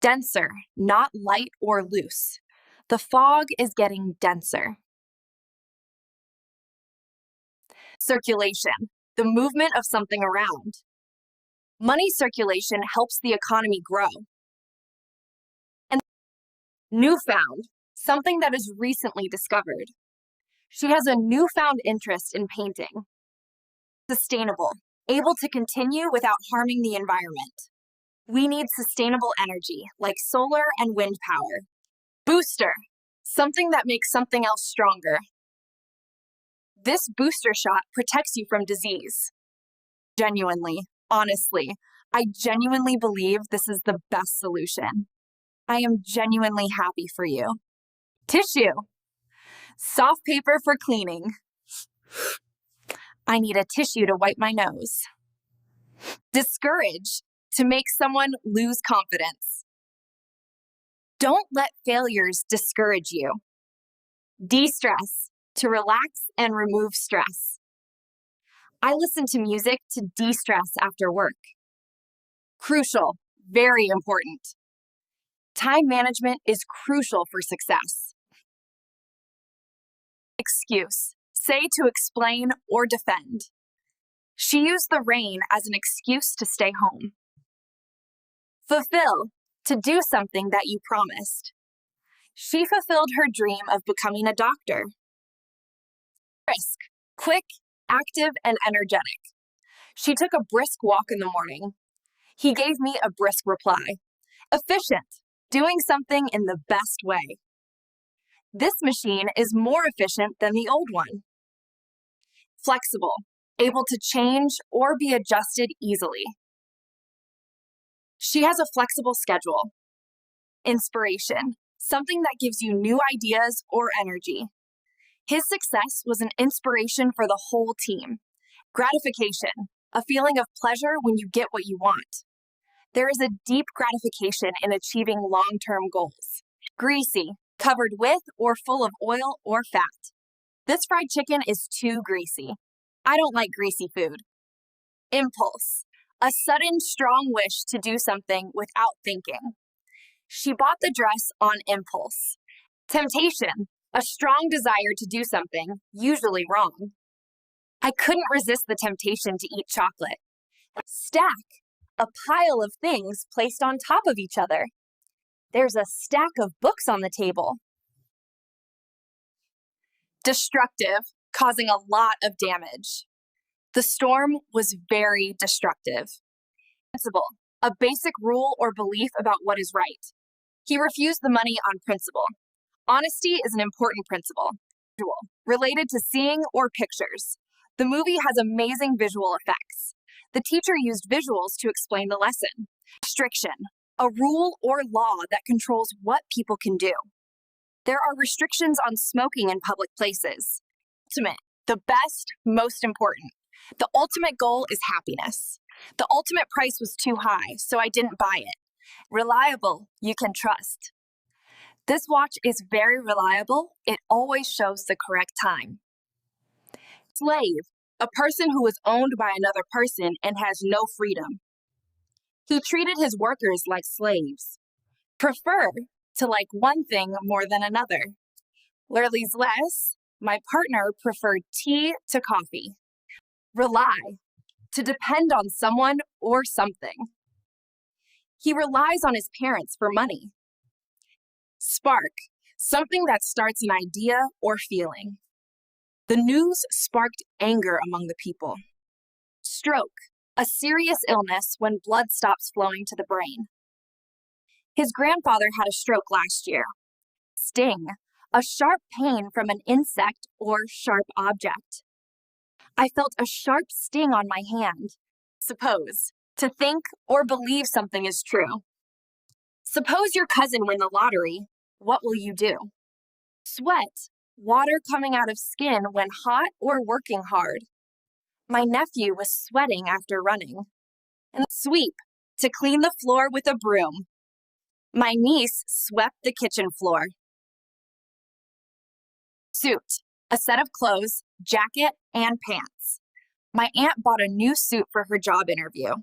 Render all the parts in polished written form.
Denser, not light or loose. The fog is getting denser. Circulation, the movement of something around. Money circulation helps the economy grow. And newfound, something that is recently discovered. She has a newfound interest in painting. Sustainable, able to continue without harming the environment. We need sustainable energy, like solar and wind power. Booster, something that makes something else stronger. This booster shot protects you from disease. Genuinely, honestly, I genuinely believe this is the best solution. I am genuinely happy for you. Tissue, soft paper for cleaning. I need a tissue to wipe my nose. Discourage, to make someone lose confidence. Don't let failures discourage you. De-stress, to relax and remove stress. I listen to music to de-stress after work. Crucial, very important. Time management is crucial for success. Excuse, say to explain or defend. She used the rain as an excuse to stay home. Fulfill, to do something that you promised. She fulfilled her dream of becoming a doctor. Brisk, quick, active, and energetic. She took a brisk walk in the morning. He gave me a brisk reply. Efficient, doing something in the best way. This machine is more efficient than the old one. Flexible, able to change or be adjusted easily. She has a flexible schedule. Inspiration, something that gives you new ideas or energy. His success was an inspiration for the whole team. Gratification, a feeling of pleasure when you get what you want. There is a deep gratification in achieving long-term goals. Greasy, covered with or full of oil or fat. This fried chicken is too greasy. I don't like greasy food. Impulse, a sudden, strong wish to do something without thinking. She bought the dress on impulse. Temptation, a strong desire to do something, usually wrong. I couldn't resist the temptation to eat chocolate. Stack, a pile of things placed on top of each other. There's a stack of books on the table. Destructive, causing a lot of damage. The storm was very destructive. Principle, a basic rule or belief about what is right. He refused the money on principle. Honesty is an important principle. Related to seeing or pictures. The movie has amazing visual effects. The teacher used visuals to explain the lesson. Restriction, a rule or law that controls what people can do. There are restrictions on smoking in public places. Ultimate, the best, most important. The ultimate goal is happiness. The ultimate price was too high, so I didn't buy it. Reliable, you can trust. This watch is very reliable. It always shows the correct time. Slave, a person who is owned by another person and has no freedom. He treated his workers like slaves. Prefer, to like one thing more than another. Lurley's less, my partner preferred tea to coffee. Rely, to depend on someone or something. He relies on his parents for money. Spark, something that starts an idea or feeling. The news sparked anger among the people. Stroke, a serious illness when blood stops flowing to the brain. His grandfather had a stroke last year. Sting, a sharp pain from an insect or sharp object. I felt a sharp sting on my hand. Suppose, to think or believe something is true. Suppose your cousin win the lottery, what will you do? Sweat, water coming out of skin when hot or working hard. My nephew was sweating after running. And sweep, to clean the floor with a broom. My niece swept the kitchen floor. Suit, a set of clothes, jacket, and pants. My aunt bought a new suit for her job interview.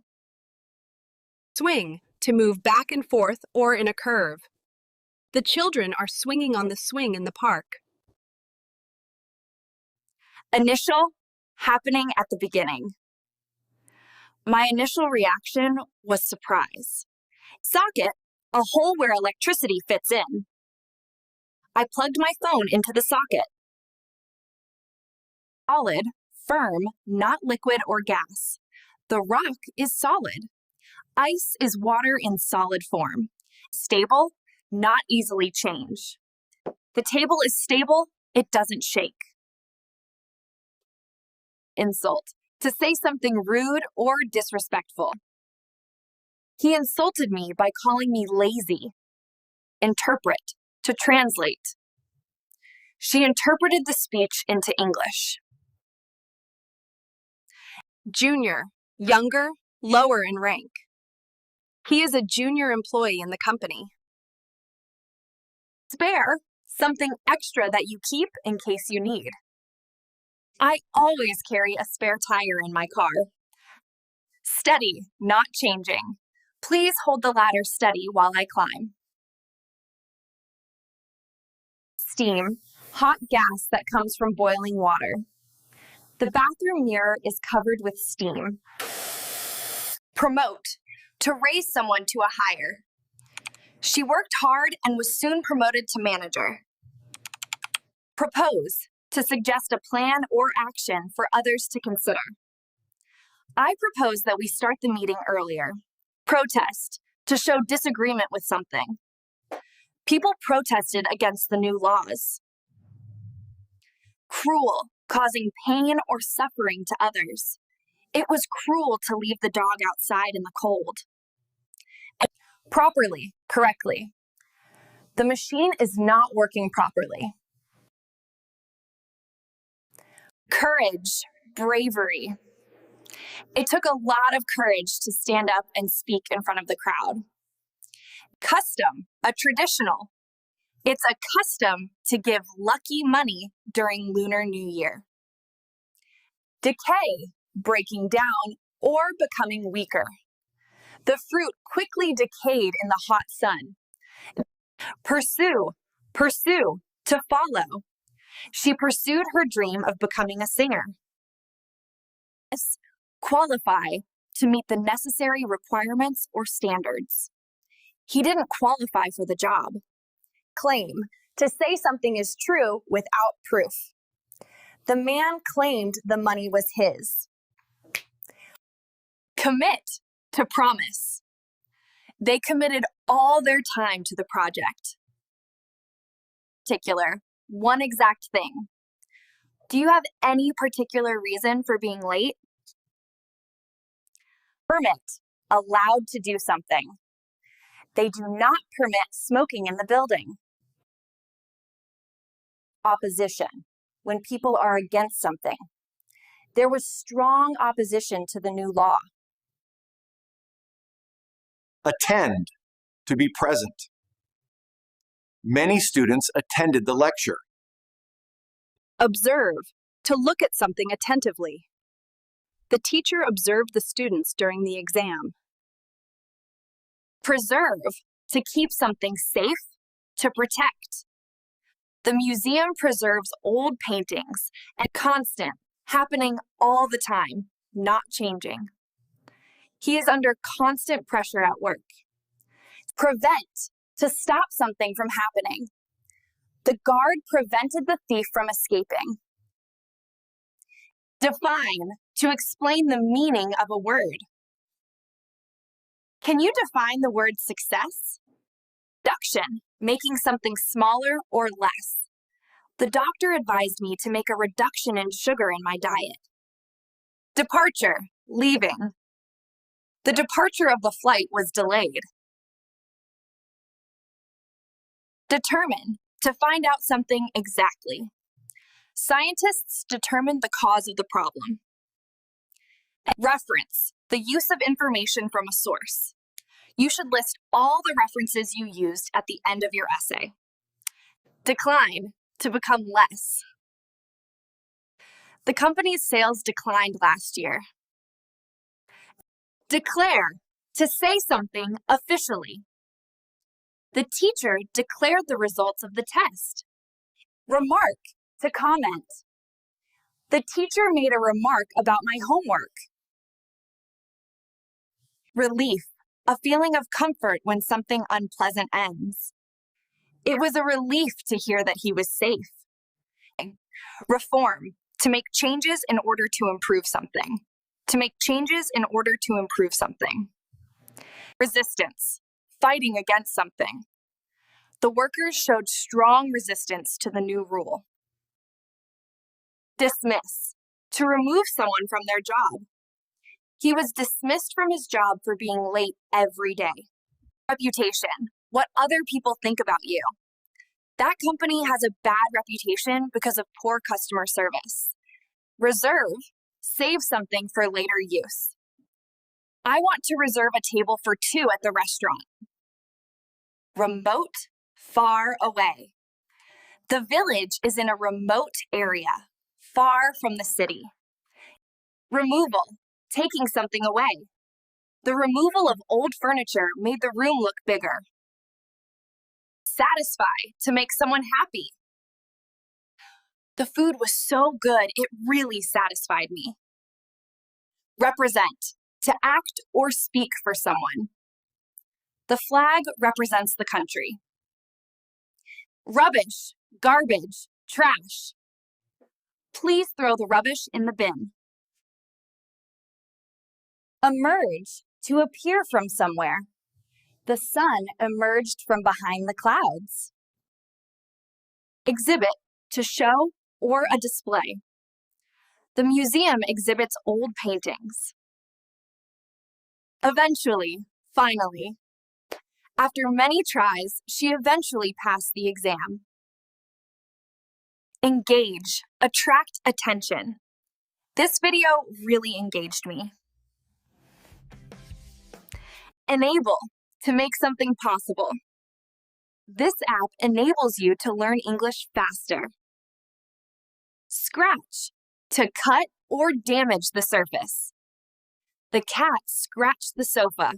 Swing, to move back and forth or in a curve. The children are swinging on the swing in the park. Initial, happening at the beginning. My initial reaction was surprise. Socket, a hole where electricity fits in. I plugged my phone into the socket. Solid, firm, not liquid or gas. The rock is solid. Ice is water in solid form. Stable, not easily changed. The table is stable, it doesn't shake. Insult, to say something rude or disrespectful. He insulted me by calling me lazy. Interpret, to translate. She interpreted the speech into English. Junior, younger, lower in rank. He is a junior employee in the company. Spare, something extra that you keep in case you need. I always carry a spare tire in my car. Steady, not changing. Please hold the ladder steady while I climb. Steam, hot gas that comes from boiling water. The bathroom mirror is covered with steam. Promote, to raise someone to a higher. She worked hard and was soon promoted to manager. Propose, to suggest a plan or action for others to consider. I propose that we start the meeting earlier. Protest, to show disagreement with something. People protested against the new laws. Cruel, causing pain or suffering to others. It was cruel to leave the dog outside in the cold. Properly, correctly. The machine is not working properly. Courage, bravery. It took a lot of courage to stand up and speak in front of the crowd. Custom, a traditional. It's a custom to give lucky money during Lunar New Year. Decay, breaking down or becoming weaker. The fruit quickly decayed in the hot sun. Pursue, to follow. She pursued her dream of becoming a singer. Qualify, to meet the necessary requirements or standards. He didn't qualify for the job. Claim, to say something is true without proof. The man claimed the money was his. Commit, to promise. They committed all their time to the project. Particular, one exact thing. Do you have any particular reason for being late? Permit, allowed to do something. They do not permit smoking in the building. Opposition, when people are against something. There was strong opposition to the new law. Attend, to be present. Many students attended the lecture. Observe, to look at something attentively. The teacher observed the students during the exam. Preserve, to keep something safe, to protect. The museum preserves old paintings and constant, happening all the time, not changing. He is under constant pressure at work. Prevent, to stop something from happening. The guard prevented the thief from escaping. Define, to explain the meaning of a word. Can you define the word success? Reduction, making something smaller or less. The doctor advised me to make a reduction in sugar in my diet. Departure, leaving. The departure of the flight was delayed. Determine, to find out something exactly. Scientists determined the cause of the problem. Reference, the use of information from a source. You should list all the references you used at the end of your essay. Decline, to become less. The company's sales declined last year. Declare, To say something officially. The teacher declared the results of the test. Remark. To comment. The teacher made a remark about my homework. Relief. A feeling of comfort when something unpleasant ends. It was a relief to hear that he was safe. Reform. To make changes in order to improve something. To make changes in order to improve something. Resistance. Fighting against something. The workers showed strong resistance to the new rule. Dismiss. To remove someone from their job. He was dismissed from his job for being late every day. Reputation. What other people think about you. That company has a bad reputation because of poor customer service. Reserve. Save something for later use. I want to reserve a table for 2 at the restaurant. Remote. Far away. The village is in a remote area, far from the city. Removal. Taking something away. The removal of old furniture made the room look bigger. Satisfy. To make someone happy. The food was so good, it really satisfied me. Represent. To act or speak for someone. The flag represents the country. Rubbish. Garbage. Trash. Please throw the rubbish in the bin. Emerge. To appear from somewhere. The sun emerged from behind the clouds. Exhibit. To show or a display. The museum exhibits old paintings. Eventually, finally. After many tries, she eventually passed the exam. Engage. Attract attention. This video really engaged me. Enable. To make something possible. This app enables you to learn English faster. Scratch. To cut or damage the surface. The cat scratched the sofa.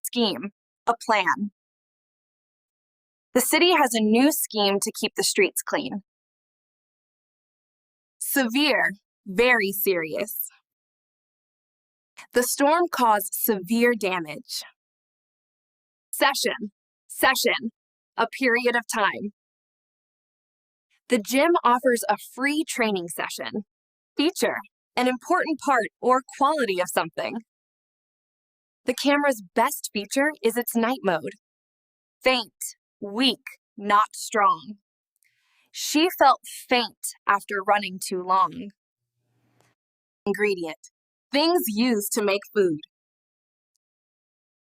Scheme. A plan. The city has a new scheme to keep the streets clean. Severe. Very serious. The storm caused severe damage. Session. Session. A period of time. The gym offers a free training session. Feature. An important part or quality of something. The camera's best feature is its night mode. Faint. Weak. Not strong. She felt faint after running too long. Ingredient. Things used to make food.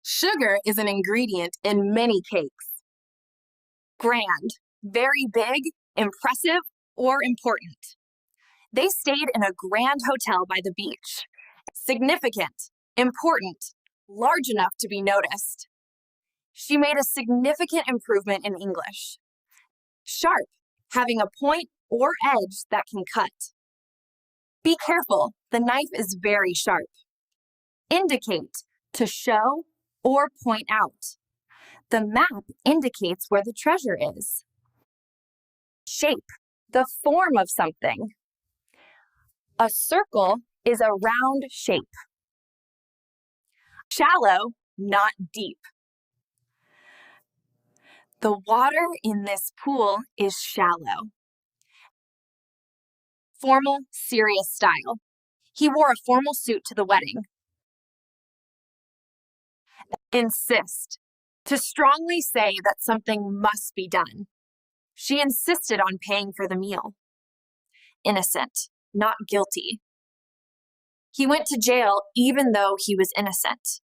Sugar is an ingredient in many cakes. Grand. Very big, impressive, or important. They stayed in a grand hotel by the beach. Significant. Important. Large enough to be noticed. She made a significant improvement in English. Sharp. Having a point or edge that can cut. Be careful, the knife is very sharp. Indicate. To show or point out. The map indicates where the treasure is. Shape. The form of something. A circle is a round shape. Shallow, not deep. The water in this pool is shallow. Formal, serious style. He wore a formal suit to the wedding. Insist. To strongly say that something must be done. She insisted on paying for the meal. Innocent, not guilty. He went to jail even though he was innocent.